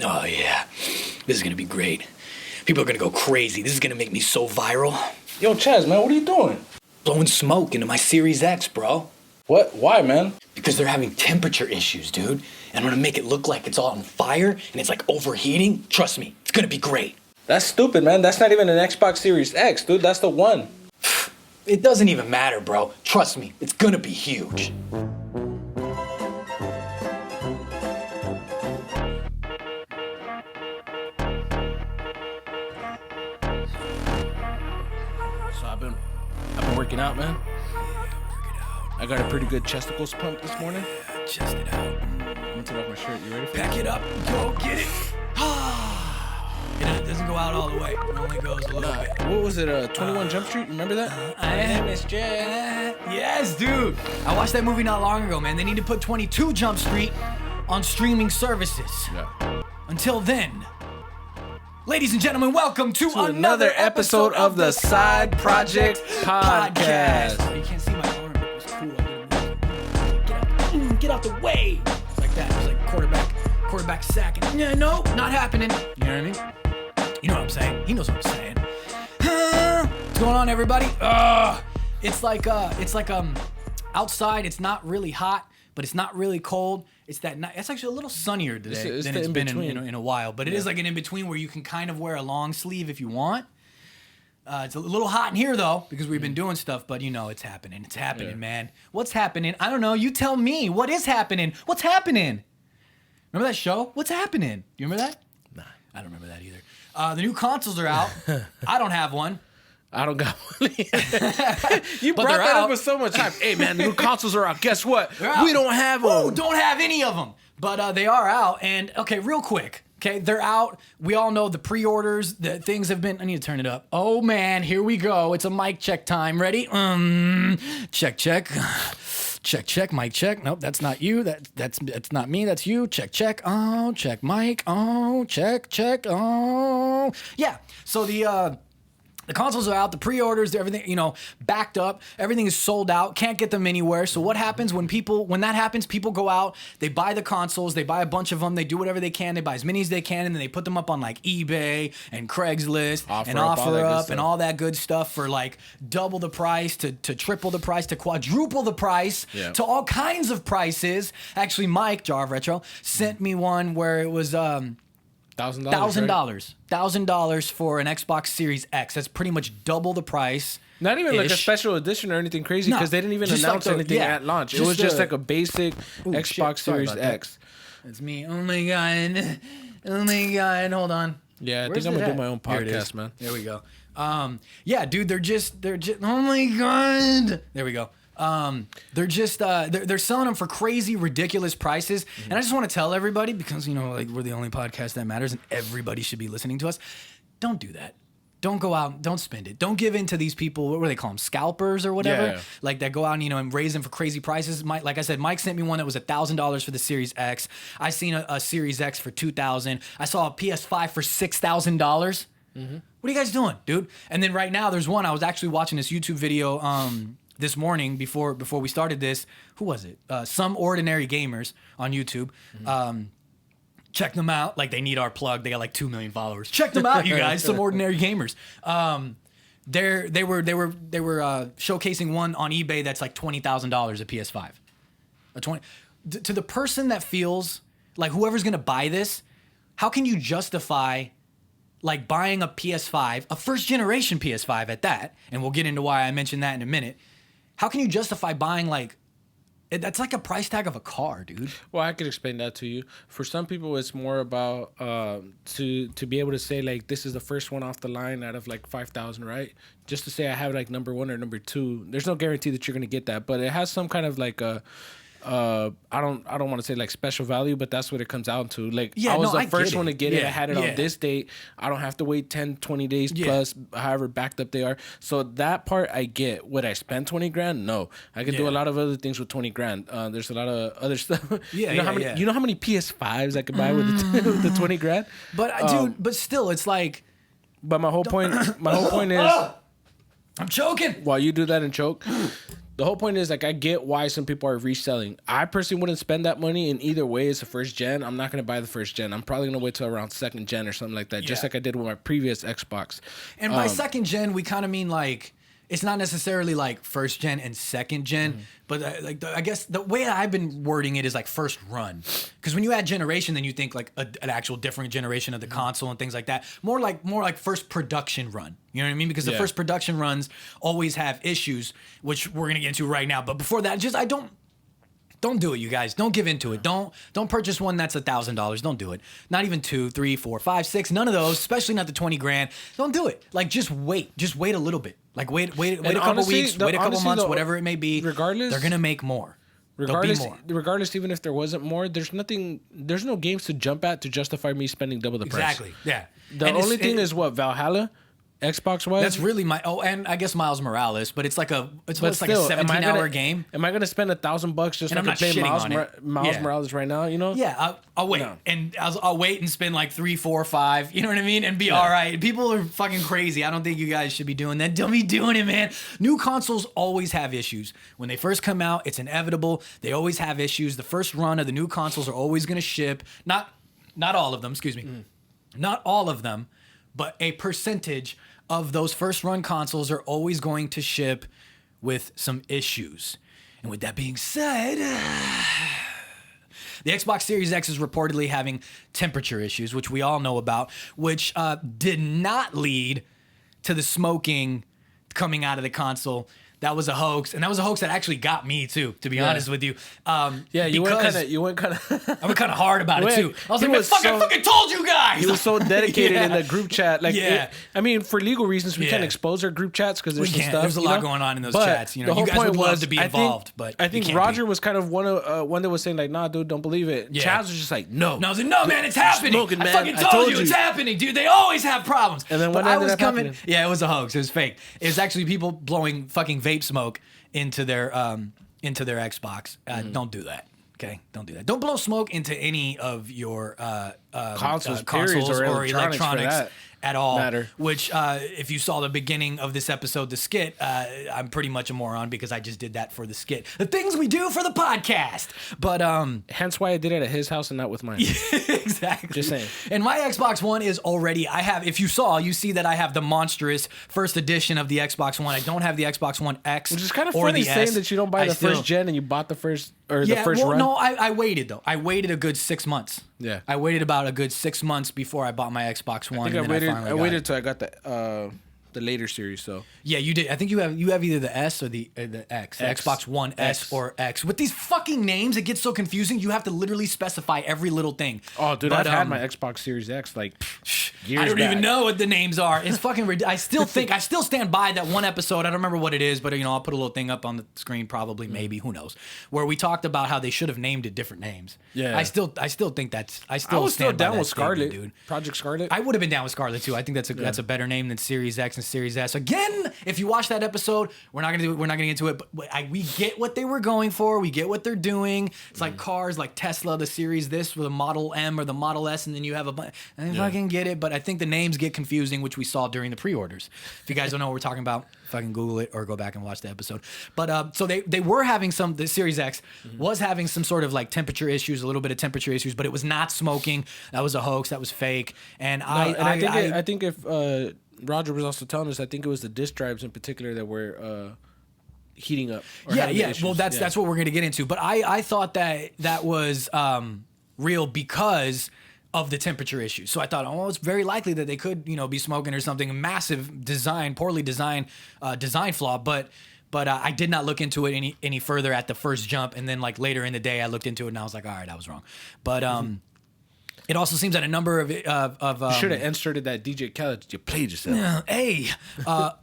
Oh, yeah. This is gonna be great. People are gonna go crazy. This is gonna make me so viral. Yo, Chaz, man, what are you doing? Blowing smoke into my Series X, bro. What? Why, man? Because they're having temperature issues, dude. And I'm gonna make it look like it's all on fire and it's like overheating. Trust me, it's gonna be great. That's stupid, man. That's not even an Xbox Series X, dude. That's the one. It doesn't even matter, bro. Trust me, it's gonna be huge. So I've been working out, man. I got a pretty good chesticles pump this morning. Yeah, chest it out. Let me take off my shirt. You ready for Pack it up. Go get it. It doesn't go out all the way. It only goes a little bit. What was it? 21 Jump Street? Remember that? Yes, dude. I watched that movie not long ago, man. They need to put 22 Jump Street on streaming services. Yeah. Until then, ladies and gentlemen, welcome to another episode of the Side Project Podcast. You can't see my arm. It was cool. Get out the way. It's like that. It's like quarterback sacking. Yeah, no, not happening. You know what I mean? You know what I'm saying? He knows what I'm saying. What's going on, everybody? It's like outside. It's not really hot, but it's not really cold. It's that night. It's actually a little sunnier today than it's been in a while. But it is like an in between where you can kind of wear a long sleeve if you want. It's a little hot in here though because we've been doing stuff. But you know it's happening. It's happening, man. What's happening? I don't know. You tell me. What is happening? What's happening? Remember that show? What's happening? Do you remember that? Nah. I don't remember that either. The new consoles are out. I don't have one. I don't got one. You But brought they're that out. up with so much hype. Hey, man, the new consoles are out. Guess what? Out. We don't have them. Woo, don't have any of them. But they are out. And, okay, real quick. Okay, they're out. We all know the pre-orders. The things have been... I need to turn it up. Oh, man, here we go. It's a mic check time. Ready? Check. Check, mic check. Nope, that's not you. That's not me. That's you. Check. Oh, check, mic. Oh, check. Oh. Yeah, so the consoles are out, the pre-orders, everything, backed up. Everything is sold out. Can't get them anywhere. So what happens when that happens, people go out, they buy the consoles, they buy a bunch of them, they do whatever they can, they buy as many as they can, and then they put them up on like eBay and Craigslist and OfferUp and all that good stuff for like double the price to triple the price to quadruple the price to all kinds of prices. Actually, Mike, Jar of Retro, sent me one where it was $1,000 for an Xbox Series X. That's pretty much double the price. Not even like a special edition or anything crazy because they didn't even announce anything at launch. It was just like a basic Xbox Series X. That's me. Oh my god. Hold on. Yeah, I think I'm gonna do my own podcast, man. There we go. Yeah, dude, they're just. Oh my god. There we go. They're selling them for crazy, ridiculous prices. And I just want to tell everybody, because, like we're the only podcast that matters and everybody should be listening to us. Don't do that. Don't go out, don't spend it. Don't give in to these people, what do they call them, scalpers or whatever? Yeah. Like that go out and raise them for crazy prices. Like I said, Mike sent me one that was $1,000 for the Series X. I seen a Series X for $2,000. I saw a PS5 for $6,000. What are you guys doing, dude? And then right now there's one, I was actually watching this YouTube video this morning before we started this. Who was it? Some Ordinary Gamers on YouTube. Check them out. Like, they need our plug. They got like 2 million followers. Check them out, you guys. Some Ordinary Gamers. They were showcasing one on eBay that's like $20,000 a PS5. To the person that feels like whoever's gonna buy this, how can you justify like buying a PS5, a first generation PS5 at that? And we'll get into why I mentioned that in a minute. How can you justify buying that's like a price tag of a car, dude? Well, I could explain that to you. For some people, it's more about to be able to say like this is the first one off the line out of like 5,000, right? Just to say I have like number 1 or number 2. There's no guarantee that you're gonna get that, but it has some kind of like a. I don't want to say like special value, but that's what it comes out to. Like I was the first one to get it. I had it on this date. I don't have to wait 10, 20 days plus, however backed up they are. So that part I get. Would I spend 20 grand? No. I could do a lot of other things with 20 grand. There's a lot of other stuff. You know how many PS5s I could buy with the 20 grand? But dude, but still, it's like. But my whole point is. I'm choking. While you do that and choke. The whole point is, like, I get why some people are reselling. I personally wouldn't spend that money in either way. It's a first gen. I'm not going to buy the first gen. I'm probably going to wait till around second gen or something like that, just like I did with my previous Xbox. And by second gen, we kind of mean like, it's not necessarily like first gen and second gen, but I guess the way I've been wording it is like first run. Because when you add generation, then you think like an actual different generation of the console and things like that. More like first production run. You know what I mean? Because the first production runs always have issues, which we're gonna get into right now. But before that, don't do it, you guys. Don't give into it. Don't purchase one that's $1,000. Don't do it. Not even 2, 3, 4, 5, 6. None of those. Especially not the 20 grand. Don't do it. Like just wait. Just wait a little bit. Like wait a couple weeks. Wait a couple months. Whatever it may be. Regardless, they're gonna make more. Regardless, even if there wasn't more, there's no games to jump at to justify me spending double the price. Exactly. Yeah. The only thing is what Valhalla. Xbox wise, that's really and I guess Miles Morales, but it's like a 17-hour game. Am I gonna spend $1,000 just to play Miles Morales right now? You know? Yeah, I'll wait, and I'll wait and spend like 3, 4, 5. You know what I mean? And be all right. People are fucking crazy. I don't think you guys should be doing that. Don't be doing it, man. New consoles always have issues when they first come out. It's inevitable. They always have issues. The first run of the new consoles are always gonna ship. Not all of them. Excuse me. Not all of them, but a percentage of those first run consoles are always going to ship with some issues. And with that being said, the Xbox Series X is reportedly having temperature issues, which we all know about, which did not lead to the smoking coming out of the console. That was a hoax, and that was a hoax that actually got me too. To be honest with you, you went kind of. I went kind of hard about it too. I was like, I fucking told you guys. He was so dedicated in the group chat. Like, I mean, for legal reasons, we can't expose our group chats because there's some stuff. There's a lot going on in those chats. You know, you guys would love to be involved, but I think Roger was kind of one that was saying like, "Nah, dude, don't believe it." Chaz was just like, "No." No, I was like, "No, man, it's happening. I fucking told you it's happening, dude. They always have problems." And then when I was coming, it was a hoax. It was fake. It was actually people blowing fucking vape smoke into their Xbox. Don't do that. Okay, don't do that. Don't blow smoke into any of your consoles or electronics at all. Matter. Which, if you saw the beginning of this episode, the skit, I'm pretty much a moron because I just did that for the skit. The things we do for the podcast. But hence why I did it at his house and not with mine. Exactly. Just saying. And my Xbox One is already. If you see that I have the monstrous first edition of the Xbox One. I don't have the Xbox One X. Which is kind of funny saying that you don't buy the first gen and you bought the first the first run. No, I waited though. I waited a good 6 months. Yeah. I waited about a good 6 months before I bought my Xbox One. I waited till I got the later series. So yeah, you did. I think you have either the S or the X. The Xbox One S or X. With these fucking names, it gets so confusing. You have to literally specify every little thing. Oh, dude, I've had my Xbox Series X like years I don't back. even know what the names are. It's fucking ridiculous. I still stand by that one episode. I don't remember what it is, but I'll put a little thing up on the screen, probably, maybe, who knows, where we talked about how they should have named it different names. Yeah, I still think that's. I was still down with Scarlet, dude. Project Scarlet. I would have been down with Scarlet too. I think that's a better name than Series X and Series S. Again, if you watch that episode, we're not gonna get into it, but we get what they were going for. We get what they're doing. It's like cars, like Tesla, the Series this with the Model M or the Model S, and then you have I fucking get it, but I think the names get confusing, which we saw during the pre-orders. If you guys don't know what we're talking about, fucking Google it or go back and watch the episode. But so they were having the Series X was having some sort of like temperature issues, a little bit of temperature issues, but it was not smoking. That was a hoax. That was fake. And I think if Roger was also telling us, I think it was the disk drives in particular that were heating up. Yeah. Well, that's what we're going to get into. But I thought that was real because of the temperature issues. So I thought, it's very likely that they could, be smoking or something. A massive poorly designed design flaw. But I did not look into it any further at the first jump. And then like later in the day, I looked into it and I was like, all right, I was wrong. But it also seems that a number of you should have inserted that DJ Khaled. You played yourself.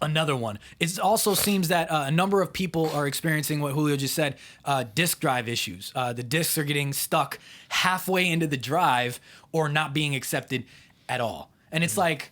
Another one. It also seems that a number of people are experiencing what Julio just said, disk drive issues. The disks are getting stuck halfway into the drive or not being accepted at all. And it's like,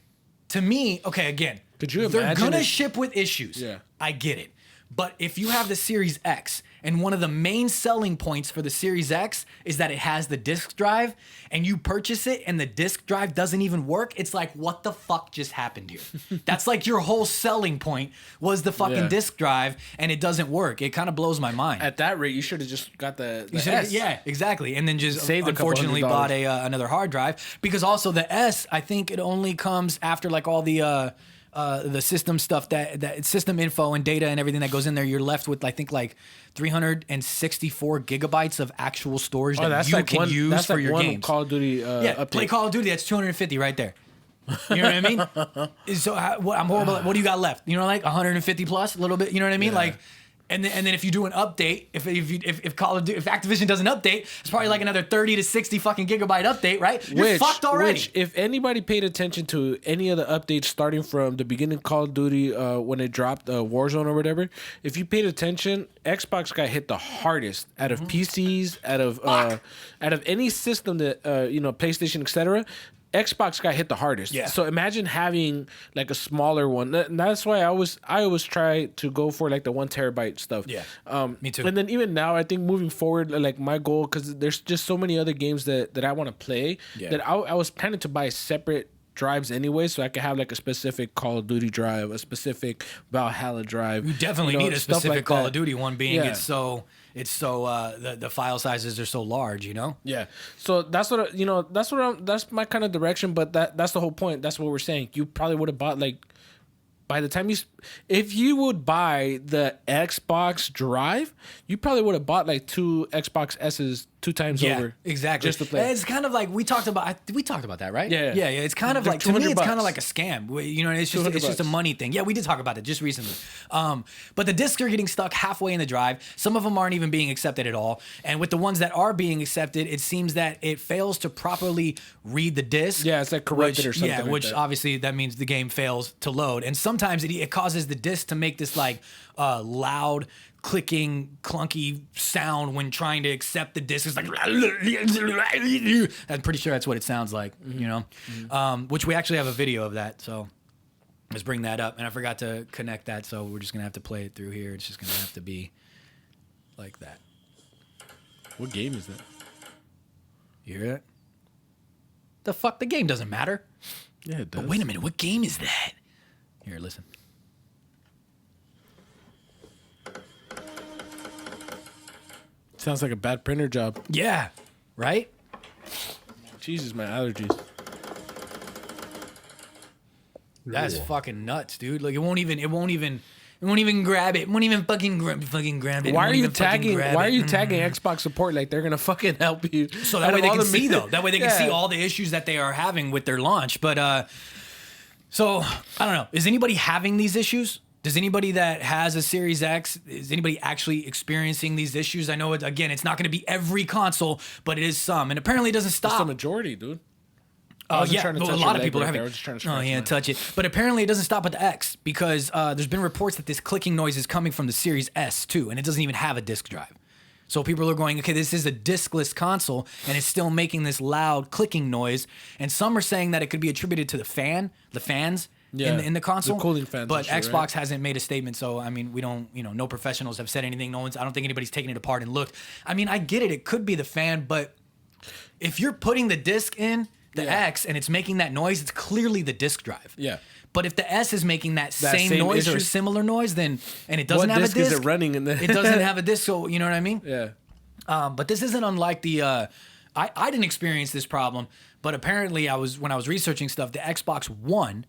to me, okay, again, could you they're imagine gonna ship with issues. Yeah, I get it. But if you have the Series X And one of the main selling points for the Series X is that it has the disk drive, and you purchase it and the disk drive doesn't even work. It's like, what the fuck just happened here? That's like your whole selling point was the fucking disk drive, and it doesn't work. It kind of blows my mind. At that rate, you should have just got the S. Yeah, exactly. And then just Saved unfortunately bought another hard drive, because also the S, I think it only comes after like all the system stuff, that system info and data and everything that goes in there. You're left with, I think, like 364 gigabytes of actual storage that you can use for your games. Call of Duty update. Play Call of Duty. That's 250 right there. You know what I mean? So I'm horrible. What do you got left? You know, like 150 plus, a little bit. You know what I mean? Like. And then if you do an update, if Call of Duty, if Activision does an update, it's probably like another 30 to 60 fucking gigabyte update, right? You're fucked already. Which, if anybody paid attention to any of the updates starting from the beginning of Call of Duty when it dropped Warzone or whatever, if you paid attention, Xbox got hit the hardest out of PCs, out of any system that PlayStation, etc. Xbox got hit the hardest. Yeah. So imagine having like a smaller one. That's why I always try to go for like the 1 terabyte stuff. Yeah. Me too. And then even now, I think moving forward, like my goal, because there's just so many other games that I want to play that I was planning to buy separate drives anyway, so I could have like a specific Call of Duty drive, a specific Valhalla drive. You definitely need a specific like Call that. of Duty one, being it's so the file sizes are so large, you know? Yeah. So that's that's my kind of direction, but that's the whole point. That's what we're saying. You probably would have bought like, by the time if you would buy the Xbox drive, you probably would have bought like 2 Xbox S's 2 times over. Exactly. Just to play. It's kind of like we talked about that, right? Yeah. It's kind of like, to me, it's kind $200. of like a scam. You know, it's just a money thing. Yeah, we did talk about that just recently. But the discs are getting stuck halfway in the drive. Some of them aren't even being accepted at all. And with the ones that are being accepted, it seems that it fails to properly read the disc. Yeah, it's like corrupted or something. Yeah, like which that. obviously that means the game fails to load. And sometimes it causes the disc to make this like loud, clicking, clunky sound when trying to accept the disc. It's like, I'm pretty sure that's what it sounds like, you know? Which we actually have a video of that, so let's bring that up. And I forgot to connect that, so we're just gonna have to play it through here. It's just gonna have to be like that. What game is that? You hear that? The fuck? The game doesn't matter. Yeah, it does. But wait a minute, what game is that? Here, listen. Sounds like a bad printer job. Yeah, right? Jesus, my allergies. That's fucking nuts, dude. Like it won't even grab it. It won't even fucking grab it. Why are you tagging Xbox support like they're gonna fucking help you? So that way they can see though. That way they can see all the issues that they are having with their launch. But so I don't know. Is anybody having these issues? Does anybody that has a Series X, is anybody actually experiencing these issues? I know, it's not going to be every console, but it is some. And apparently it doesn't stop. It's the majority, dude. A lot of people are having. Touch it. But apparently it doesn't stop at the X, because there's been reports that this clicking noise is coming from the Series S too, and it doesn't even have a disk drive. So people are going, okay, this is a diskless console, and it's still making this loud clicking noise. And some are saying that it could be attributed to the fans. In the console, the cooling fans, but shit, Xbox right? hasn't made a statement. So I mean, we don't, no professionals have said anything. I don't think anybody's taken it apart and looked. I mean, I get it; it could be the fan, but if you're putting the disc in the X and it's making that noise, it's clearly the disc drive. Yeah. But if the S is making that same noise or similar noise, then and it doesn't have a disc, is it running in the? It doesn't have a disc, so you know what I mean? Yeah. But this isn't unlike the. I didn't experience this problem, but apparently when I was researching stuff, the Xbox One,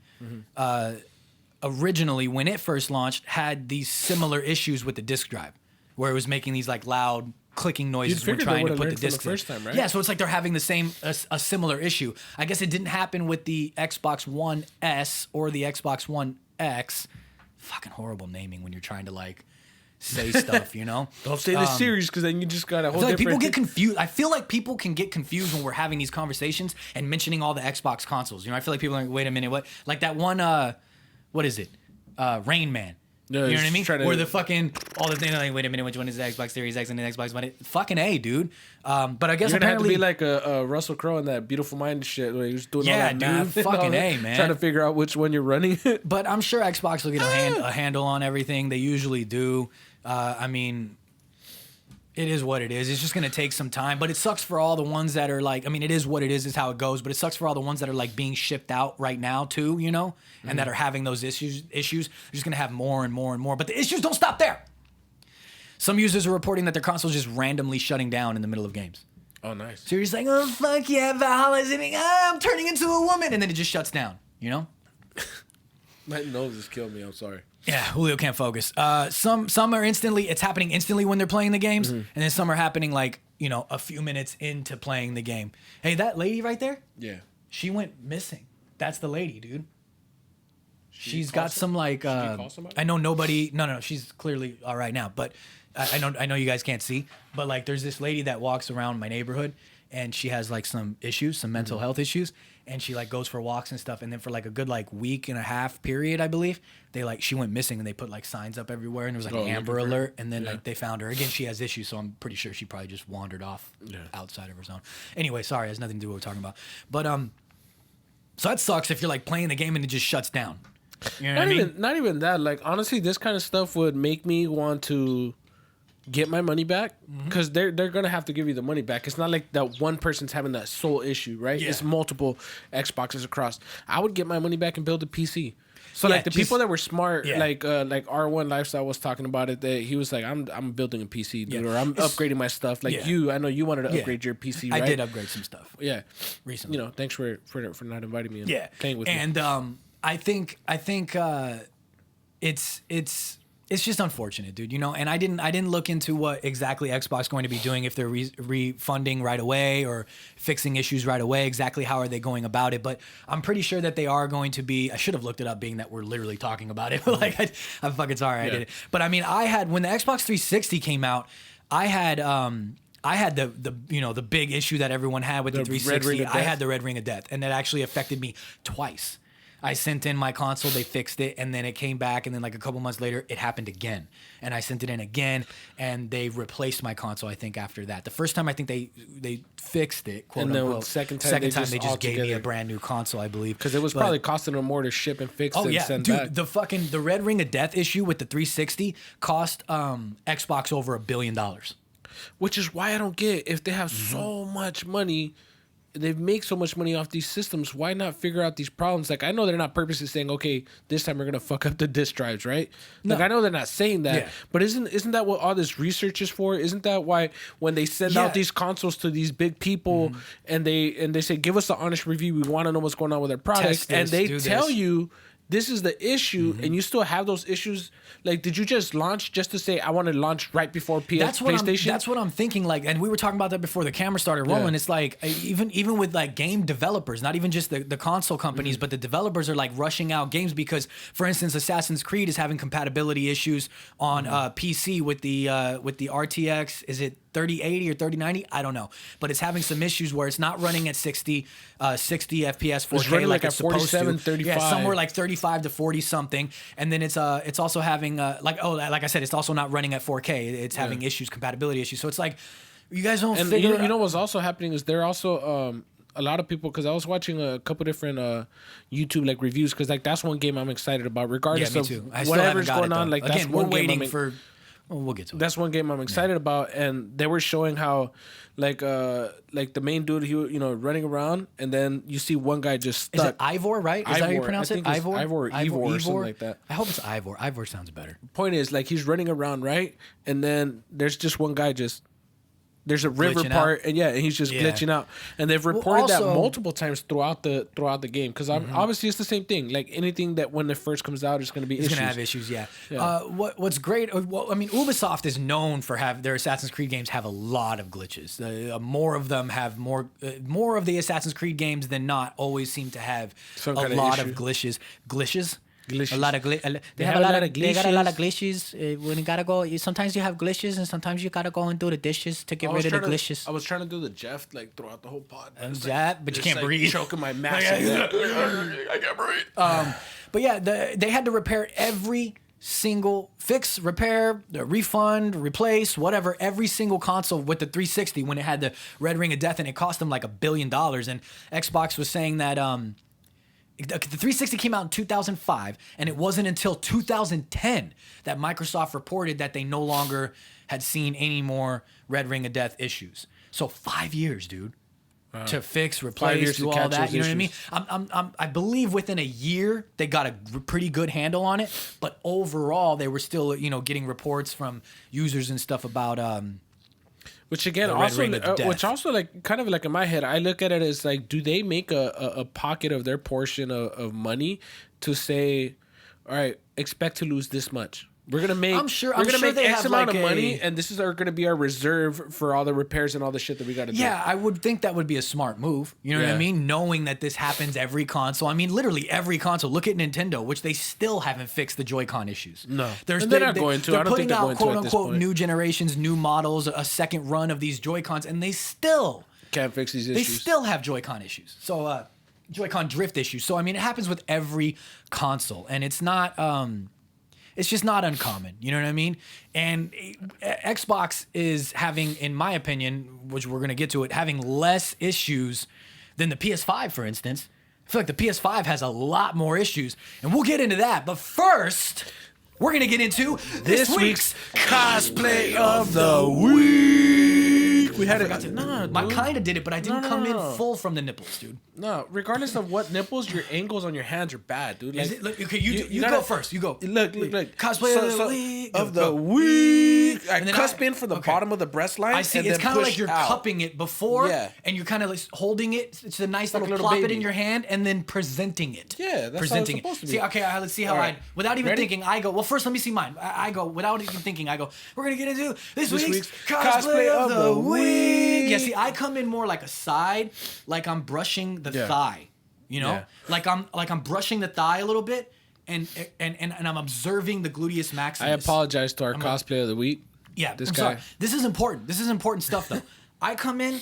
originally when it first launched, had these similar issues with the disk drive, where it was making these like loud clicking noises when trying to put the disc in. First time, right? Yeah, so it's like they're having a similar issue. I guess it didn't happen with the Xbox One S or the Xbox One X. Fucking horrible naming when you're trying to like say stuff, you know? Don't say the series, because then you just got a whole different... different... People get confused. I feel like people can get confused when we're having these conversations and mentioning all the Xbox consoles. You know, I feel like people are like, wait a minute, what? Like that one, what is it? Rain Man. No, you know what I mean? To... Where the fucking, all the things are like, wait a minute, which one is the Xbox Series X and the Xbox One? Fucking A, dude. But I guess you're gonna apparently... have to be like a Russell Crowe in that Beautiful Mind shit, where he was doing all that math. Fucking A, man. Trying to figure out which one you're running. But I'm sure Xbox will get a handle on everything. They usually do. I mean, It is what it is. It's just going to take some time, but it sucks for all the ones that are like, I mean, it is what it is how it goes, but it sucks for all the ones that are like being shipped out right now too, you know, and that are having those issues. They're just going to have more and more and more, but the issues don't stop there. Some users are reporting that their console's just randomly shutting down in the middle of games. Oh, nice. So you're just like, oh, fuck yeah, Valhalla's hitting, I'm turning into a woman. And then it just shuts down, you know? My nose just killed me. I'm sorry. Yeah, Julio can't focus. Some are it's happening instantly when they're playing the games, and then some are happening like, you know, a few minutes into playing the game. Hey, that lady right there? Yeah. She went missing. That's the lady, dude. She's got some like I know nobody. No, she's clearly all right now, but I know you guys can't see, but like there's this lady that walks around my neighborhood, and she has like some issues, some mental health issues, and she like goes for walks and stuff, and then for like a good like week and a half period, I believe, she went missing, and they put like signs up everywhere, and there was like an Amber Alert, and then like they found her again. She has issues, so I'm pretty sure she probably just wandered off outside of her zone. Anyway, sorry, it has nothing to do with what we're talking about, but so that sucks if you're like playing the game and it just shuts down. You know what I mean? Not even that. Like honestly, this kind of stuff would make me want to get my money back, because they're gonna have to give you the money back. It's not like that one person's having that sole issue, right? Yeah. It's multiple Xboxes across. I would get my money back and build a PC. So like the people that were smart, like R1 Lifestyle was talking about it, that he was like, I'm building a PC, dude, or I'm upgrading my stuff. Like I know you wanted to upgrade your PC, right? I did upgrade some stuff. Yeah, recently. You know, thanks for not inviting me. Yeah, playing with me. And I think it's just unfortunate, dude. You know, and I didn't look into what exactly Xbox is going to be doing, if they're refunding right away or fixing issues right away. Exactly how are they going about it? But I'm pretty sure that they are going to be. I should have looked it up, being that we're literally talking about it. Like I'm fucking sorry I did it. But I mean, when the Xbox 360 came out, I had the you know, the big issue that everyone had with the 360. I had the red ring of death, and that actually affected me twice. I sent in my console, they fixed it, and then it came back, and then like a couple months later, it happened again. And I sent it in again, and they replaced my console, I think, after that. The first time, I think they fixed it, quote unquote. Second time they just gave me a brand new console, I believe. Because it was probably costing them more to ship and fix and send back. Dude, the red ring of death issue with the 360 cost Xbox over $1 billion. Which is why I don't get, if they have so much money, they make so much money off these systems, why not figure out these problems? Like, I know they're not purposely saying, okay, this time we're gonna fuck up the disk drives, right? Like, I know they're not saying that, but isn't that what all this research is for? Isn't that why when they send out these consoles to these big people and they say, give us an honest review, we want to know what's going on with their product, and they tell you this is the issue, and you still have those issues. Like, did you just launch just to say, I want to launch right before PlayStation? That's what I'm thinking. Like, and we were talking about that before the camera started rolling. It's like, even with like game developers, not even just the console companies, but the developers are like rushing out games because, for instance, Assassin's Creed is having compatibility issues on PC with the RTX. Is it 3080 or 3090? I don't know, but it's having some issues where it's not running at 60 FPS 4K like it's supposed to. 35. Yeah, somewhere like 35 to 40 something, and then it's also having like I said, it's also not running at 4K. It's having issues, compatibility issues. So it's like, you guys don't figure. You know what's also happening is they're also a lot of people, because I was watching a couple different YouTube like reviews, because like that's one game I'm excited about, regardless of whatever's going on. Like, again, that's one we're game waiting for. Well, we'll get to it. That's one game I'm excited about, and they were showing how, like the main dude, he running around, and then you see one guy just stuck. Is it Ivor, right? Is that how you pronounce it? Ivor or something like that. I hope it's Ivor. Ivor sounds better. Point is, like, he's running around, right, and then there's just one guy just. There's a river glitching part, out. and he's just glitching out, and they've reported that multiple times throughout the game. Because obviously it's the same thing. Like, anything that when it first comes out is going to be issues. It's going to have issues, yeah. What's great? Well, I mean, Ubisoft is known for their Assassin's Creed games have a lot of glitches. More of them have more of the Assassin's Creed games than not always seem to have a lot of glitches. Glitches. A lot of they got a lot of glitches. When you gotta go, sometimes you have glitches, and sometimes you gotta go and do the dishes to get rid of the glitches. I was trying to do the Jeff like throughout the whole pod, but you can't breathe. Choking my massive. I can't breathe. But yeah, they had to repair every single fix, repair, refund, replace, whatever, every single console with the 360 when it had the red ring of death, and it cost them like $1 billion. And Xbox was saying that the 360 came out in 2005, and it wasn't until 2010 that Microsoft reported that they no longer had seen any more Red Ring of Death issues. So 5 years, dude. To fix, replace, do all that. You know what I mean? I believe within a year they got a pretty good handle on it, but overall they were still, getting reports from users and stuff about which again which also like kind of like in my head, I look at it as like, do they make a pocket of their portion of money to say, all right, expect to lose this much. We're gonna make. I'm sure make X amount of money, and this is gonna be our reserve for all the repairs and all the shit that we got to do. Yeah, I would think that would be a smart move. You know what I mean? Knowing that this happens every console. I mean, literally every console. Look at Nintendo, which they still haven't fixed the Joy-Con issues. No, they're not going to. I don't think they're going to. They're putting out quote unquote new generations, new models, a second run of these Joy-Cons, and they still can't fix these issues. They still have Joy-Con issues. So Joy-Con drift issues. So I mean, it happens with every console, and it's not. It's just not uncommon, you know what I mean? And Xbox is having, in my opinion, which we're going to get to it, having less issues than the PS5, for instance. I feel like the PS5 has a lot more issues, and we'll get into that. But first, we're going to get into this week's Cosplay of the Week. We had it. No, I kind of did it, but I didn't come in full from the nipples, dude. No, regardless of what nipples, your angles on your hands are bad, dude. Like, okay, you go first. You go. Look. Cosplay of the week. I cusp in from the bottom of the breast line. I see. It's kind of like you're cupping it before, and you're kind of like holding it. It's a nice little plop it in your hand, and then presenting it. Yeah, that's how it's supposed to be. See, okay, let's see how without even thinking, I go. Well, first, let me see mine. I go without even thinking. I go. We're gonna get into this week's Cosplay of the Week. Yeah, see, I come in more like a side, like I'm brushing the thigh, like I'm brushing the thigh a little bit, and I'm observing the gluteus maximus. I apologize to our cosplay of the week. Yeah, I'm sorry. This is important. This is important stuff, though. I come in,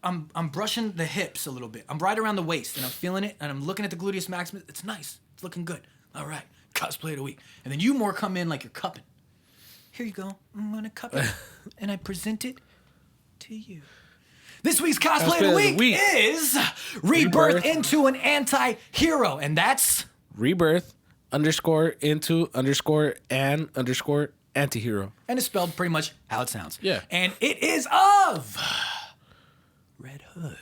I'm brushing the hips a little bit. I'm right around the waist, and I'm feeling it, and I'm looking at the gluteus maximus. It's nice. It's looking good. All right, cosplay of the week. And then you more come in like you're cupping. Here you go. I'm gonna cup it, and I present it to you. This week's cosplay of the week is Rebirth into an Anti-Hero, and that's Rebirth _into _an _antihero. And it's spelled pretty much how it sounds. Yeah. And it is of Red Hood.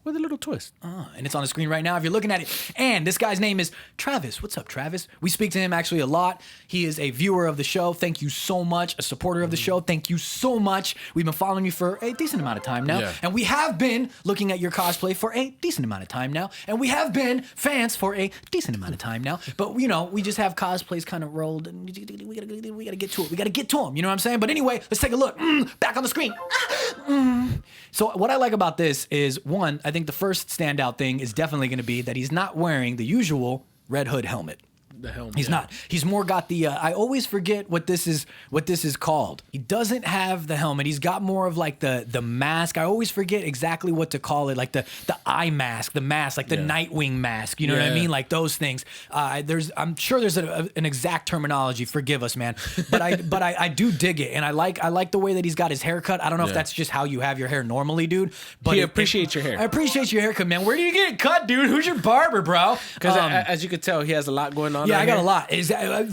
With a little twist. And it's on the screen right now if you're looking at it. And this guy's name is Travis. What's up, Travis? We speak to him actually a lot. He is a viewer of the show. Thank you so much. A supporter of the show. Thank you so much. We've been following you for a decent amount of time now. Yeah. And we have been looking at your cosplay for a decent amount of time now. And we have been fans for a decent amount of time now. But, we just have cosplays kind of rolled. And we gotta get to it. We got to get to them. You know what I'm saying? But anyway, let's take a look. Back on the screen. So what I like about this is, one, I think the first standout thing is definitely going to be that he's not wearing the usual Red Hood helmet. The helmet. He's not. He's more got the. I always forget what this is called. He doesn't have the helmet. He's got more of like the mask. I always forget exactly what to call it. Like the eye mask, the mask, like the Nightwing mask. You know what I mean? Like those things. I'm sure there's an exact terminology. Forgive us, man. But I do dig it, and I like the way that he's got his haircut. I don't know if that's just how you have your hair normally, dude. But he appreciates your hair. I appreciate your haircut, man. Where do you get it cut, dude? Who's your barber, bro? Because as you can tell, he has a lot going on. Yeah, I got a lot. Is that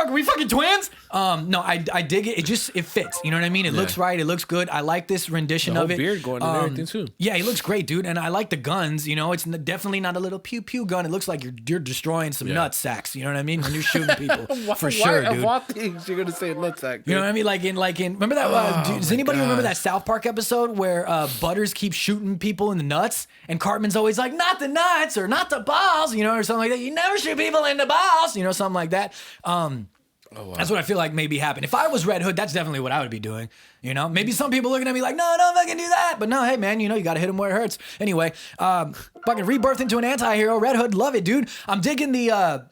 we fucking twins? No, I dig it. It fits. You know what I mean? It looks right. It looks good. I like this rendition the of it. Beard going and everything too. Yeah, he looks great, dude. And I like the guns. It's definitely not a little pew pew gun. It looks like you're destroying some nut sacks. You know what I mean? When you're shooting people, for sure, dude. Of what things you're gonna say nut sack? You know what I mean? Like in remember that? Does anybody remember that South Park episode where Butters keeps shooting people in the nuts, and Cartman's always like, not the nuts or not the balls, or something like that. You never shoot people in the balls, something like that. That's what I feel like maybe happened. If I was Red Hood, that's definitely what I would be doing. Maybe some people looking at me like, no, don't fucking do that. But no, hey man, you got to hit him where it hurts. Anyway, fucking Rebirth into an Anti-Hero. Red Hood, love it, dude. I'm digging the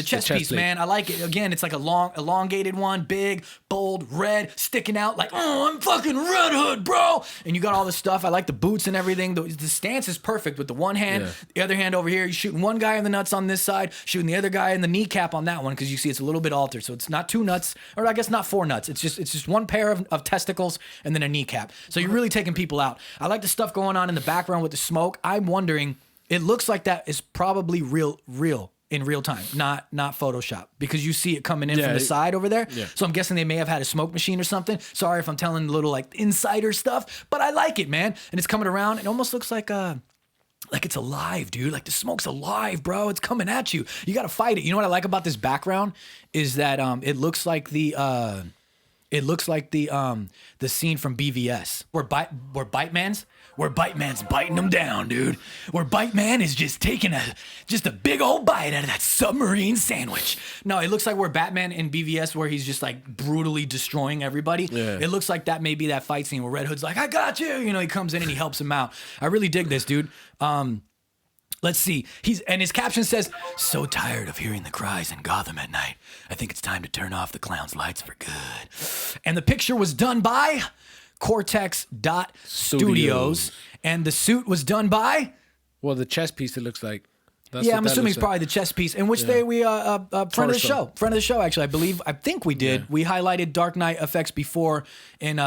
chest piece, man. I like it. Again, it's like a long, elongated one, big, bold, red, sticking out like, I'm fucking Red Hood, bro. And you got all this stuff. I like the boots and everything. The stance is perfect with the one hand, the other hand over here. You're shooting one guy in the nuts on this side, shooting the other guy in the kneecap on that one, because you see it's a little bit altered. So it's not two nuts, or I guess not four nuts. It's just one pair of testicles and then a kneecap. So you're really taking people out. I like the stuff going on in the background with the smoke. I'm wondering, it looks like that is probably real in real time, not Photoshop, because you see it coming in from the side over there. Yeah. So I'm guessing they may have had a smoke machine or something. Sorry if I'm telling a little like insider stuff, but I like it, man. And it's coming around. It almost looks like it's alive, dude. Like the smoke's alive, bro. It's coming at you. You got to fight it. You know what I like about this background is that it looks like the scene from BVS where Bite Man's biting them down, dude. Where Bite Man is just taking a big old bite out of that submarine sandwich. No, it looks like where Batman in BVS where he's just like brutally destroying everybody. Yeah. It looks like that may be that fight scene where Red Hood's like, I got you. You know, he comes in and he helps him out. I really dig this, dude. Let's see. His caption says, "So tired of hearing the cries in Gotham at night. I think it's time to turn off the clown's lights for good." And the picture was done by Cortex.Studios. And the suit was done by? Well, the chess piece, it looks like. I'm assuming it's probably the chess piece. And which day we friend of the show. Friend of the show, actually. I think we did. Yeah. We highlighted Dark Knight effects before in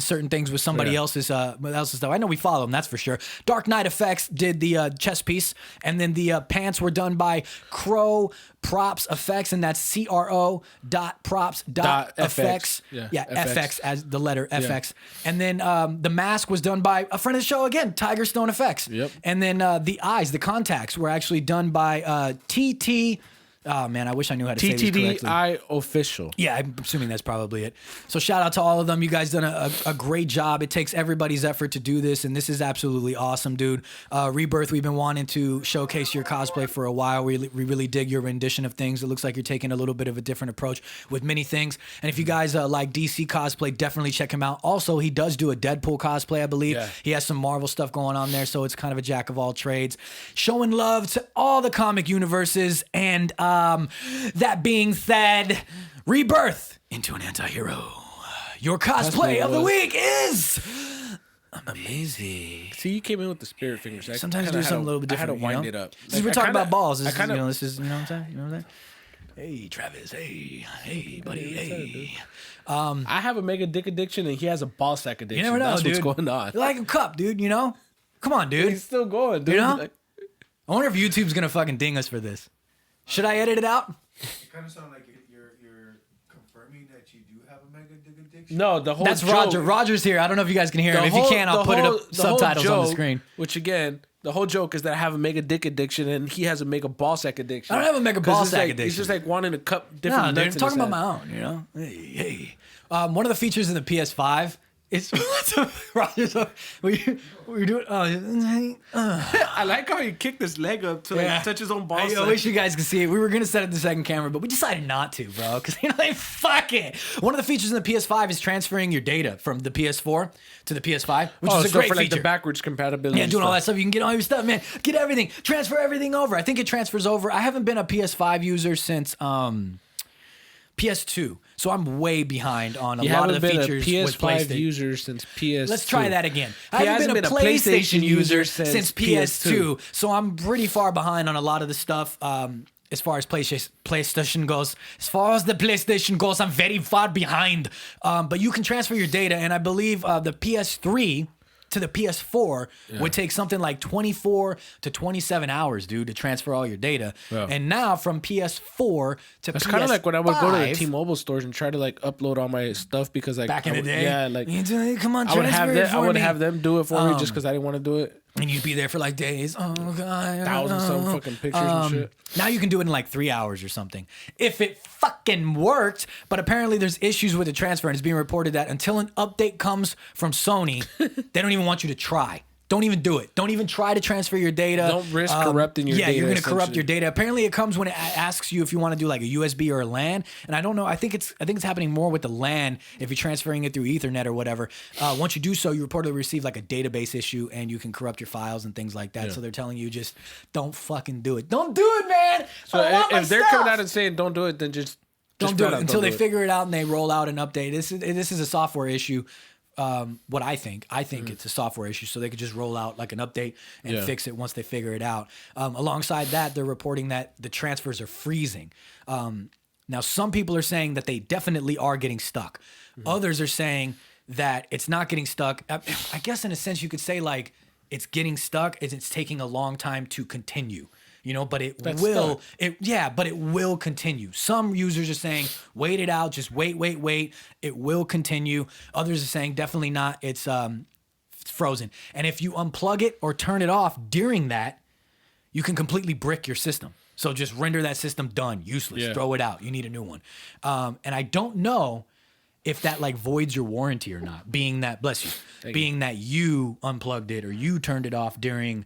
certain things with somebody else's stuff. I know we follow them, that's for sure. Dark Knight Effects did the chess piece, and then the pants were done by Crow Props Effects, and that's CRO.props.effects. FX as the letter FX. And then the mask was done by a friend of the show again, Tiger Stone Effects. Yep. And then the eyes, the contacts were actually done by TT. Oh man, I wish I knew how to say this correctly. TTDI Official. Yeah, I'm assuming that's probably it. So shout out to all of them. You guys done a great job. It takes everybody's effort to do this, and this is absolutely awesome, dude. Rebirth, we've been wanting to showcase your cosplay for a while. We really dig your rendition of things. It looks like you're taking a little bit of a different approach with many things. And if you guys like DC cosplay, definitely check him out. Also, he does do a Deadpool cosplay, I believe. Yeah. He has some Marvel stuff going on there, so it's kind of a jack of all trades. Showing love to all the comic universes, and that being said, Rebirth into an anti-hero. Your cosplay of the week is amazing. See, you came in with the spirit fingers. Sometimes do something a little bit different. I had to wind it up. Since we're talking about balls, this is, you know what I'm saying? You know what I'm saying? Hey, Travis. Hey, buddy. Hey. I have a mega dick addiction, and he has a ball sack addiction. You never know, That's dude. what's going on. You're like a cup, dude. You know? Come on, dude. He's still going, dude. You know? I wonder if YouTube's gonna fucking ding us for this. Should I edit it out? It kind of sounds like you're confirming that you do have a mega dick addiction. No, the whole That's joke, Roger. Roger's here. I don't know if you guys can hear him. If you can, I'll put it up subtitles on the screen. Which again, the whole joke is that I have a mega dick addiction and he has a mega ball sack addiction. I don't have a mega ball sack addiction. He's just like wanting to cup different. No, nuts dude, I'm talking about my own. You know, hey. One of the features in the PS5. It's Roger's. We doing. I like how he kicked his leg up to like touch his own balls. I wish you guys could see it. We were gonna set up the second camera, but we decided not to, bro. Because like, fuck it. One of the features in the PS5 is transferring your data from the PS4 to the PS5, which is a great for like feature. the backwards compatibility. Yeah, doing all that stuff. You can get all your stuff, man. Get everything. Transfer everything over. I think it transfers over. I haven't been a PS5 user since PS2. So I'm way behind on a lot of the features with PlayStation. PS5 user since PS2. Let's try that again. I haven't been a PlayStation user since PS2. So I'm pretty far behind on a lot of the stuff as far as PlayStation goes. As far as the PlayStation goes, I'm very far behind. But you can transfer your data, and I believe the PS3 to the PS4 would take something like 24 to 27 hours, dude, to transfer all your data. Yeah. And now from PS4 to PS5. It's kind of like when I would go to the T-Mobile stores and try to like upload all my stuff because like back in the day. Yeah, like come on, I would have them do it for me just because I didn't want to do it. And you'd be there for like days. Oh god, 1,000 fucking pictures and shit. Now you can do it in like 3 hours or something. If it fucking worked, but apparently there's issues with the transfer, and it's being reported that until an update comes from Sony, they don't even want you to try. Don't even do it. Don't even try to transfer your data. Don't risk corrupting your data. Yeah, you're going to corrupt your data. Apparently, it comes when it asks you if you want to do like a USB or a LAN. And I don't know. I think it's happening more with the LAN if you're transferring it through Ethernet or whatever. Once you do so, you reportedly receive like a database issue, and you can corrupt your files and things like that. Yeah. So they're telling you just don't fucking do it. Don't do it, man. So if they're coming out and saying don't do it, then just don't do it until they figure it out and they roll out an update. This is a software issue. What I think it's a software issue, so they could just roll out like an update and fix it once they figure it out. Alongside that, they're reporting that the transfers are freezing. Now, some people are saying that they definitely are getting stuck. Others are saying that it's not getting stuck. I guess in a sense you could say like it's getting stuck, it's taking a long time to continue. but it That's will, stuck. but it will continue. Some users are saying, wait it out, just wait. It will continue. Others are saying, definitely not. It's frozen. And if you unplug it or turn it off during that, you can completely brick your system. So just render that system done, useless, throw it out. You need a new one. And I don't know if that like voids your warranty or not, being that, bless you, that you unplugged it or you turned it off during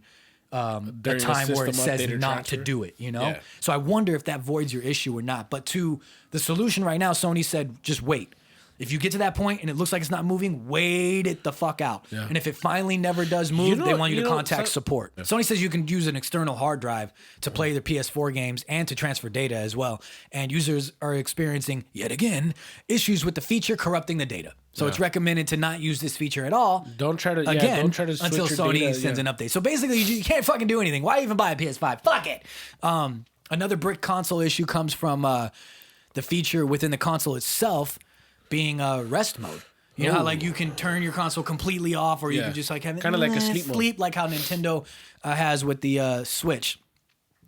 a time where it says not to do it, Yeah. So I wonder if that voids your issue or not. But to the solution right now, Sony said, just wait. If you get to that point and it looks like it's not moving, wait it the fuck out. Yeah. And if it finally never does move, they want you to contact support. Yeah. Sony says you can use an external hard drive to play the PS4 games and to transfer data as well. And users are experiencing, yet again, issues with the feature corrupting the data. So it's recommended to not use this feature at all. Don't try to switch until Sony data, sends an update. So basically, you can't fucking do anything. Why even buy a PS5? Fuck it. Another brick console issue comes from the feature within the console itself being rest mode. You know how like you can turn your console completely off, or you can just like have it kind of like a sleep mode, like how Nintendo has with the Switch.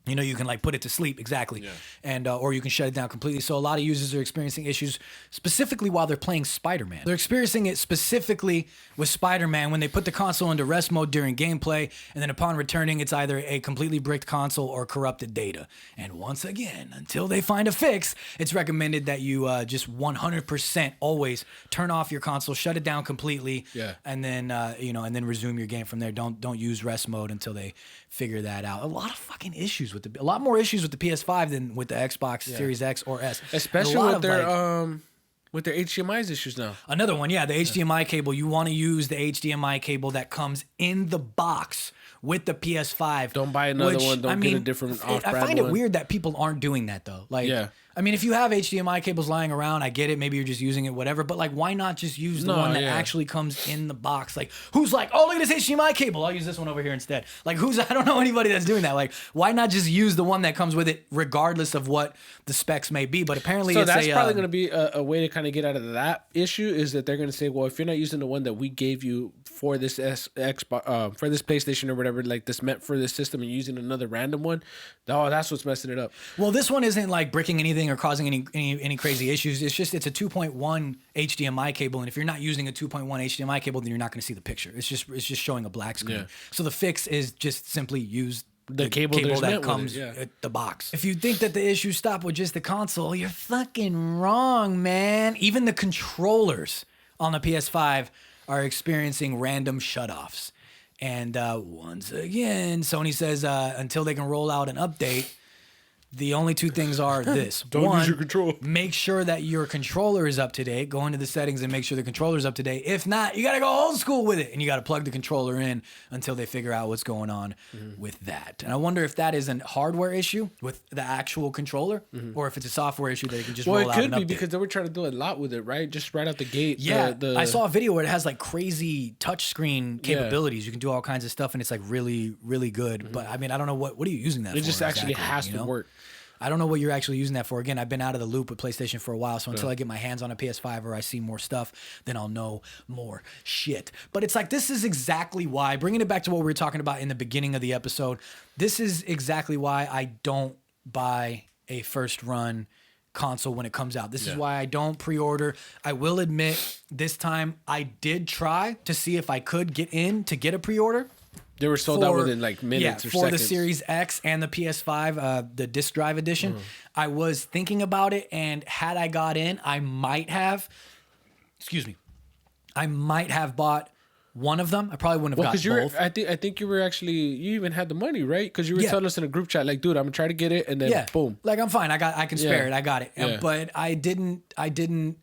You can like put it to sleep, exactly. Yeah. And or you can shut it down completely. So a lot of users are experiencing issues specifically while they're playing Spider-Man. They're experiencing it specifically with Spider-Man when they put the console into rest mode during gameplay, and then upon returning, it's either a completely bricked console or corrupted data. And once again, until they find a fix, it's recommended that you just 100% always turn off your console, shut it down completely, and then and then resume your game from there. Don't use rest mode until they figure that out. A lot of fucking issues with a lot more issues with the PS5 than with the Xbox Series X or S. Especially with their HDMI issues now. Another one, the HDMI cable. You want to use the HDMI cable that comes in the box with the PS5. Don't buy another one. Don't get a different off-brand one. I find it weird that people aren't doing that though. I mean, if you have HDMI cables lying around, I get it. Maybe you're just using it, whatever. But like, why not just use the one that actually comes in the box? Like, who's like, oh, look at this HDMI cable. I'll use this one over here instead. Like, I don't know anybody that's doing that. Like, why not just use the one that comes with it, regardless of what the specs may be? But apparently, that's probably going to be a way to kind of get out of that issue. Is that they're going to say, well, if you're not using the one that we gave you for this Xbox, for this PlayStation or whatever, like this meant for this system, and using another random one, that's what's messing it up. Well, this one isn't like bricking anything or causing any crazy issues. It's a 2.1 HDMI cable, and if you're not using a 2.1 HDMI cable, then you're not going to see the picture. It's just showing a black screen. Yeah. So the fix is just simply use the cable that comes at the box. If you think that the issues stop with just the console, you're fucking wrong, man. Even the controllers on the PS5 are experiencing random shutoffs. And once again, Sony says until they can roll out an update, the only two things are this. Don't use your controller. Make sure that your controller is up to date. Go into the settings and make sure the controller is up to date. If not, you got to go old school with it. And you got to plug the controller in until they figure out what's going on with that. And I wonder if that is a hardware issue with the actual controller or if it's a software issue that they can just roll out an update. Well, it could be because they were trying to do a lot with it, right? Just right out the gate. Yeah, I saw a video where it has like crazy touchscreen capabilities. You can do all kinds of stuff and it's like really, really good. But I mean, I don't know what are you using that for? It just actually has to work. I don't know what you're actually using that for. Again, I've been out of the loop with PlayStation for a while, so until I get my hands on a PS5 or I see more stuff, then I'll know more shit. But it's like, this is exactly why, bringing it back to what we were talking about in the beginning of the episode, this is exactly why I don't buy a first run console when it comes out. This is why I don't pre-order. I will admit, this time I did try to see if I could get a pre-order. They were sold out within like minutes or seconds. For the Series X and the PS5, the disc drive edition. I was thinking about it, and had I got in, I might have bought one of them. I probably wouldn't have got both. I think you even had the money, right? Because you were telling us in a group chat, like, dude, I'm gonna try to get it, and then boom. Like, I'm fine. I can spare it. I got it. But I didn't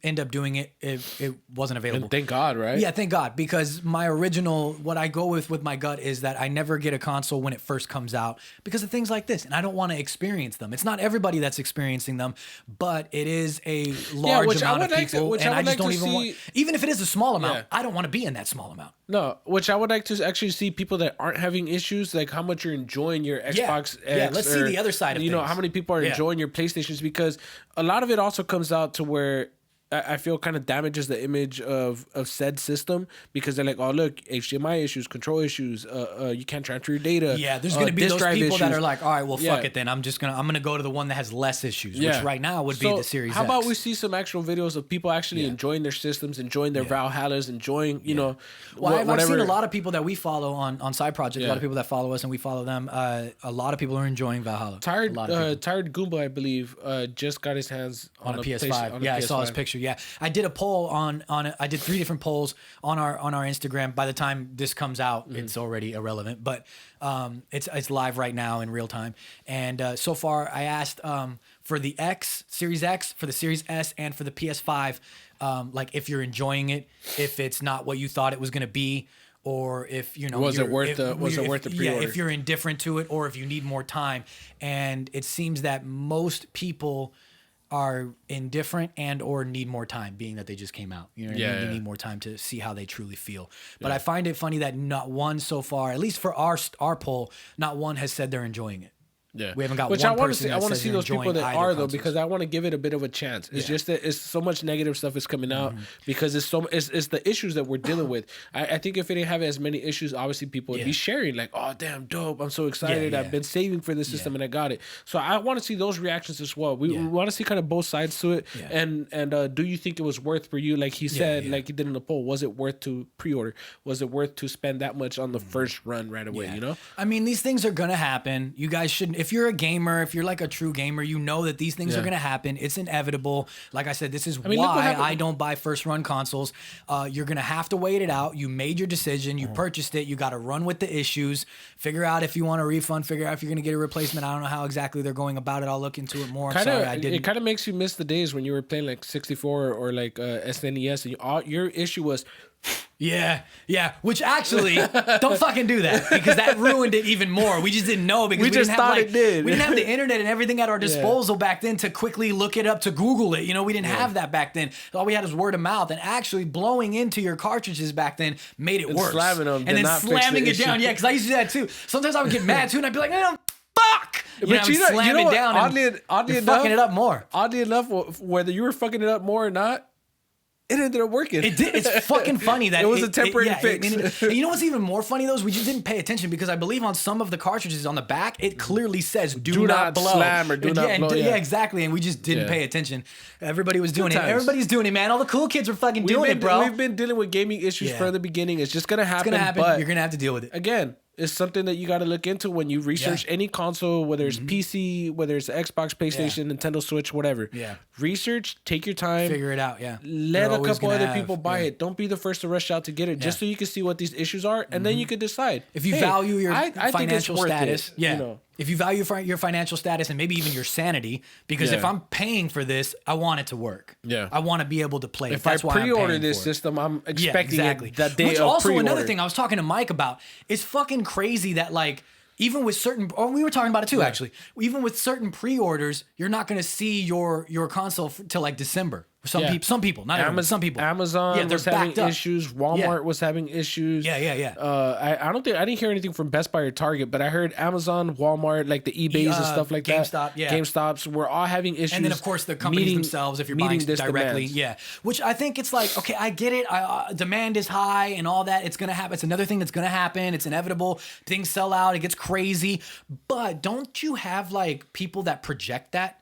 end up doing it if it wasn't available. And thank God, right? Yeah, thank God. Because my original, what I go with my gut is that I never get a console when it first comes out because of things like this, and I don't want to experience them. It's not everybody that's experiencing them, but it is a large amount of people, and I just don't even want. Even if it is a small amount, I don't want to be in that small amount. No, which I would like to actually see people that aren't having issues, like how much you're enjoying your Xbox X. Yeah, let's see the other side of things. How many people are enjoying your PlayStations, because a lot of it also comes out to where I feel kind of damages the image of said system, because they're like, oh look, HDMI issues, control issues, you can't transfer your data. Yeah, there's going to be those people issues. that are like, all right, well, fuck it then. I'm going to go to the one that has less issues, which right now would be the Series How X. about we see some actual videos of people actually enjoying their systems, enjoying their Valhallas, enjoying, you know, well, whatever. I've seen a lot of people that we follow on Side Project, a lot of people that follow us and we follow them. A lot of people are enjoying Valhalla. Tired Goomba, I believe, just got his hands on a PS5. I saw his picture. Yeah, I did a poll on it. I did 3 different polls on our Instagram. By the time this comes out, it's already irrelevant, but it's live right now in real time. And so far, I asked for the Series X, for the Series S, and for the PS5, like if you're enjoying it, if it's not what you thought it was going to be, or if was it worth the pre-order? Yeah, if you're indifferent to it, or if you need more time. And it seems that most people are indifferent and or need more time, being that they just came out. You know what I mean? They need more time to see how they truly feel. But I find it funny that not one so far, at least for our poll, not one has said they're enjoying it. Yeah, we haven't got which one I want person to see. I want to see those people that are though, consoles. because I want to give it a bit of a chance. It's just that it's so much negative stuff is coming out because it's the issues that we're dealing with. I think if it didn't have as many issues, obviously people would be sharing like, oh damn, dope! I'm so excited. I've been saving for this system and I got it. So I want to see those reactions as well. We want to see kind of both sides to it. And do you think it was worth for you, like he said, like he did in the poll? Was it worth to pre-order? Was it worth to spend that much on the first run right away? You know, I mean, these things are gonna happen. You guys shouldn't. If you're a gamer, if you're like a true gamer, you know that these things are going to happen. It's inevitable. Like I said, this is why I don't buy first run consoles. You're going to have to wait it out. You made your decision. You purchased it. You got to run with the issues. Figure out if you want a refund. Figure out if you're going to get a replacement. I don't know how exactly they're going about it. I'll look into it more. I'm sorry, I didn't. It kind of makes you miss the days when you were playing like 64 or like SNES and your issue was... Yeah. Which actually, don't fucking do that, because that ruined it even more. We just didn't know, because we just thought it did. We didn't have the internet and everything at our disposal back then to quickly look it up, to Google it. You know, we didn't have that back then. All we had was word of mouth, and actually blowing into your cartridges back then made it worse. Slamming them, and then slamming it down. Yeah, because I used to do that too. Sometimes I would get mad too, and I'd be like, no, fuck. Slam it down. Oddly enough, fucking it up more. Oddly enough, whether you were fucking it up more or not, it ended up working. It did. It's fucking funny that it was a temporary fix. And you know what's even more funny though is we just didn't pay attention, because I believe on some of the cartridges on the back it clearly says do not blow. Slam or do not blow. Yeah, exactly. And we just didn't pay attention. Everybody was doing it. Everybody's doing it, man. All the cool kids were fucking doing it, bro. We've been dealing with gaming issues from the beginning. It's just gonna happen. It's gonna happen. But you're gonna have to deal with it. Again, it's something that you got to look into when you research any console, whether it's PC, whether it's Xbox, PlayStation, Nintendo Switch, whatever. Yeah. Research, take your time. Figure it out, Let a couple other people buy it. Don't be the first to rush out to get it, just so you can see what these issues are, and then you can decide. If you value your I financial status, you know. If you value your financial status and maybe even your sanity, because if I'm paying for this, I want it to work. Yeah. I want to be able to play it. If That's I why pre-order I'm this system, I'm expecting it that day Which of also pre-order. another thing I was talking to Mike about, it's fucking crazy that like, even with certain, or we were talking about it too, actually. Even with certain pre-orders, you're not going to see your console till like December. Some people, not everyone, some people. Amazon was having issues. Walmart was having issues. Yeah. I didn't hear anything from Best Buy or Target, but I heard Amazon, Walmart, like the eBays and stuff like GameStop, that. GameStops, we're all having issues. And then of course the companies themselves, if you're buying directly, which I think it's like, okay, I get it. Demand is high and all that. It's gonna happen. It's another thing that's gonna happen. It's inevitable. Things sell out. It gets crazy. But don't you have like people that project that?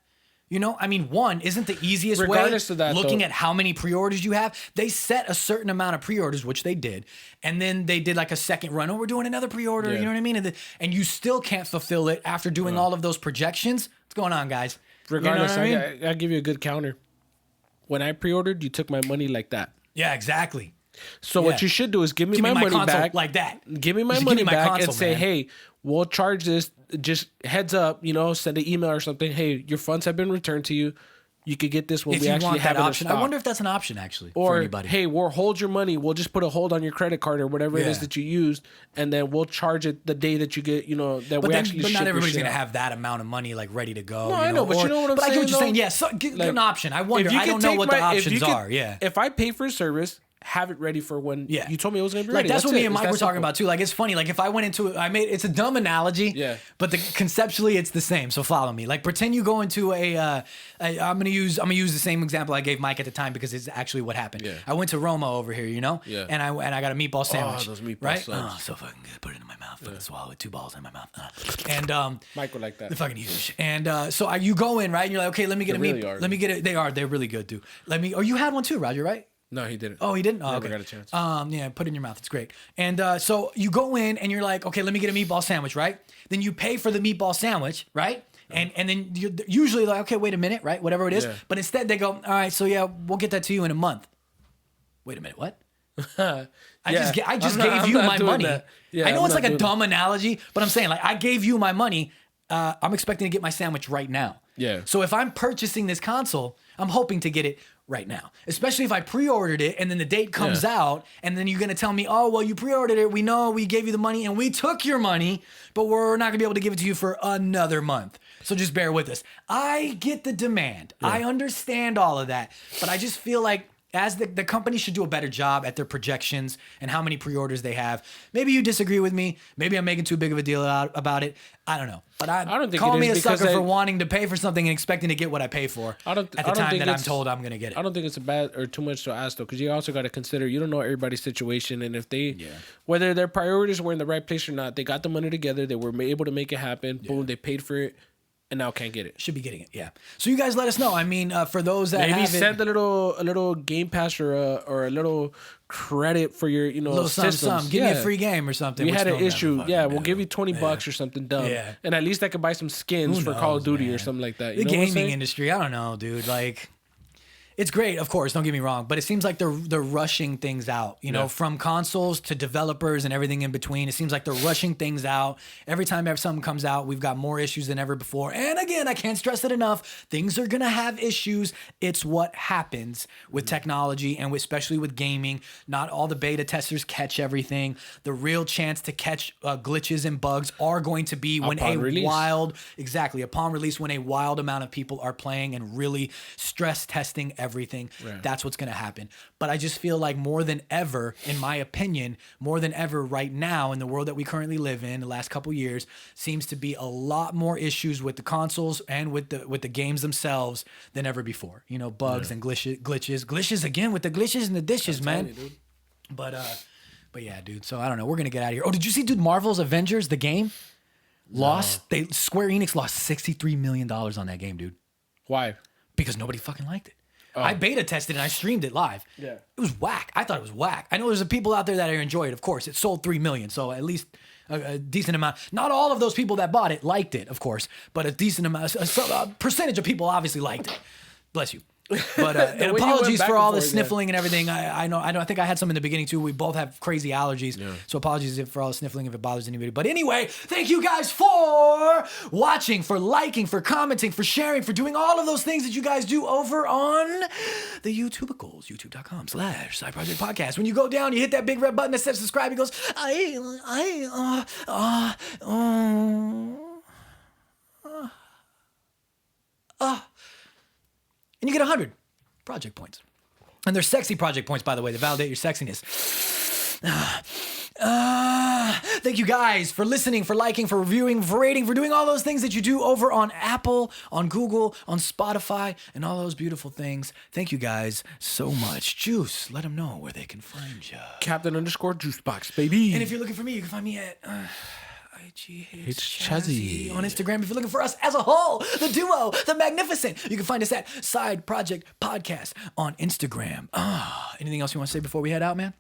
You know, I mean, one, isn't the easiest Regardless way of that, looking at how many pre-orders you have? They set a certain amount of pre-orders, which they did, and then they did like a second run. Oh, we're doing another pre-order. You know what I mean? And you still can't fulfill it after doing all of those projections. What's going on, guys? Regardless, you know what I mean? I'll give you a good counter. When I pre-ordered, you took my money like that. Yeah, exactly. So what you should do is give me my money back like that. Give me my money back and say, hey, we'll charge this. Just heads up, send an email or something. Hey, your funds have been returned to you. You could get this when we actually have that option. I wonder if that's an option actually or, for anybody. Hey, we'll hold your money. We'll just put a hold on your credit card or whatever it is that you used, and then we'll charge it the day that you get. But not everybody's gonna have that amount of money like ready to go. No, I know, but you know what I'm saying. But I get what you're saying. Yeah, so get an option. I wonder. I don't know what the options are. Yeah. If I pay for a service have it ready for when Yeah. you told me it was gonna be Like ready. that's what me it. and It's Mike that were talking simple. about too. Like it's funny. Like if I went into it's a dumb analogy. Yeah. But conceptually it's the same. So follow me. Like pretend you go into I'm gonna use the same example I gave Mike at the time because it's actually what happened. Yeah. I went to Roma over here, you know. Yeah. And I got a meatball sandwich. those meatball right? subs. Oh, so fucking good. Put it in my mouth. Fucking swallow it. 2 balls in my mouth. And Mike would like that. they're fucking huge. And so you go in right, and you're like, okay, let me get They a really meat. are. Let me get it. They're really good, dude. Oh, you had one too, Roger, right? No, he didn't. Oh, he didn't? Oh, Never okay. got a chance. Yeah, put it in your mouth. It's great. And so you go in and you're like, okay, let me get a meatball sandwich, right? Then you pay for the meatball sandwich, right? And then you're usually like, okay, wait a minute, right? Whatever it is. Yeah. But instead they go, all right, so yeah, we'll get that to you in a month. Wait a minute, what? I just gave you my money. Yeah, I know I'm it's not like a doing dumb analogy, but I'm saying like I gave you my money. I'm expecting to get my sandwich right now. Yeah. So if I'm purchasing this console, I'm hoping to get it right now. Especially if I pre-ordered it and then the date comes out and then you're gonna tell me, oh well, you pre-ordered it. We know we gave you the money and we took your money, but we're not gonna be able to give it to you for another month. So just bear with us. I get the demand. I understand all of that, but I just feel like as the company should do a better job at their projections and how many pre-orders they have. Maybe you disagree with me. Maybe I'm making too big of a deal about it. I don't know. But I don't think call it me is a because sucker they- for wanting to pay for something and expecting to get what I pay for I don't at the time think that I'm it's- told I'm going to get it. I don't think it's a bad or too much to ask though, because you also got to consider you don't know everybody's situation, and if they, whether their priorities were in the right place or not, they got the money together, they were able to make it happen. Boom, they paid for it, and now can't get it. Should be getting it, yeah. So you guys let us know. I mean, for those that Maybe have send it, a little Game Pass or a little credit for your little systems. some. Give me a free game or something. We which had an they'll never issue. fucking Yeah, we'll do. give you $20 or something dumb. Yeah. And at least I could buy some skins Who for Call of knows, Duty man? or something like that. The You know what I'm gaming saying? industry, I don't know, dude. Like, it's great, of course. Don't get me wrong, but it seems like they're rushing things out. You know, from consoles to developers and everything in between. It seems like they're rushing things out. Every time something comes out, we've got more issues than ever before. And again, I can't stress it enough. Things are gonna have issues. It's what happens with technology and especially with gaming. Not all the beta testers catch everything. The real chance to catch glitches and bugs are going to be when Upon release. upon release, when a wild amount of people are playing and really stress testing everything. Right. That's what's going to happen. But I just feel like more than ever, in my opinion, more than ever right now in the world that we currently live in, the last couple years, seems to be a lot more issues with the consoles and with the games themselves than ever before. You know, bugs and glitches again with the glitches and the dishes, man. you, dude. But yeah, dude. So I don't know. We're gonna get out of here. Oh, did you see, dude? Marvel's Avengers, the game, lost. Square Enix lost $63 million on that game, dude, Why? because nobody fucking liked it. I beta tested and I streamed it live. Yeah. It was whack. I thought it was whack. I know there's people out there that enjoy it. Of course, it sold 3 million, so at least a decent amount. Not all of those people that bought it liked it, of course, but a decent amount, a percentage of people obviously liked it. Bless you. But and way you went apologies back for and all the forth, sniffling and everything. I know. I think I had some in the beginning too. We both have crazy allergies, so apologies for all the sniffling if it bothers anybody. But anyway, thank you guys for watching, for liking, for commenting, for sharing, for doing all of those things that you guys do over on the YouTubicals, youtube.com/Side Project Podcast. When you go down, you hit that big red button that says subscribe. It goes, and you get 100 project points. And they're sexy project points, by the way, to validate your sexiness. Thank you guys for listening, for liking, for reviewing, for rating, for doing all those things that you do over on Apple, on Google, on Spotify, and all those beautiful things. Thank you guys so much. Juice, let them know where they can find you. Captain_Juicebox, baby. And if you're looking for me, you can find me at It's Chazzy. on Instagram. If you're looking for us as a whole, the duo, the magnificent, you can find us at Side Project Podcast on Instagram. Anything else you want to say before we head out, man?